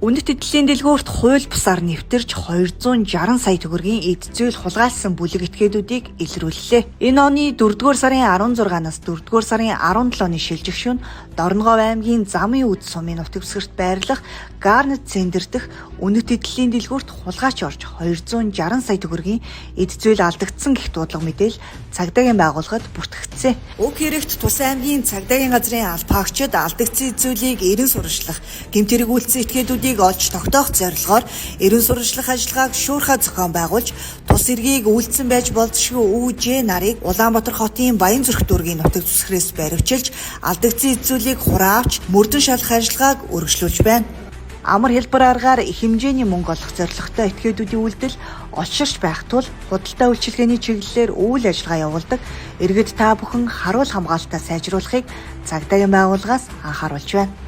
Үнэт эдлийн дэлгүүрт хууль бусаар нэвтэрч 260 сая төгрөгийн эд зүйл хулгайлсан бүлэг этгээдүүдийг илрүүллээ. Энэ оны 4-р сарын 16-наас 4-р сарын 17-ны шилжигшүүн Дорногов аймгийн Замын үд сумын нутагсгэрт байрлах Гарнет Центр дэх үнэт эдлийн дэлгүүрт хулгайч орж 260 сая төгрөгийн эд зүйл алдагдсан гэх дуудлага мэдээл цагдаагийн байгууллагад бүртгэгдсэн. Уг хэрэгт Тус аймгийн цагдаагийн газрын албаагчид алдагдсан эд зүйлийг эрен сурвалжлах, гэмт хэрэг үйлдсэн этгээдүүдийг олж тогтоох зорилгоор эрен сурвалжлах ажиллагааг шуурхай зохион байгуулж, тус эргийг үйлдсэн байж болзошгүй ඌжээ нарыг Улаанбаатар хотын Баянзүрх дүүргийн нутаг зүсгэрээс баривчилж, алдагдсан эд зүйлийг хураавч мөрдөн шалгах ажиллагааг үргэлжлүүлж байна. Амар хэлбэр аргаар их хэмжээний мөнгө олох зорилготой этгээдүүдийн үйлдэл олширч байх тул худалдаа үйлчилгээний чиглэлээр үйл ажиллагаа явуулдаг. Иргэд та бүхэн харуул хамгаалалтаа сайжруулахыг цагдаагийн байгууллагаас анхааруулж байна.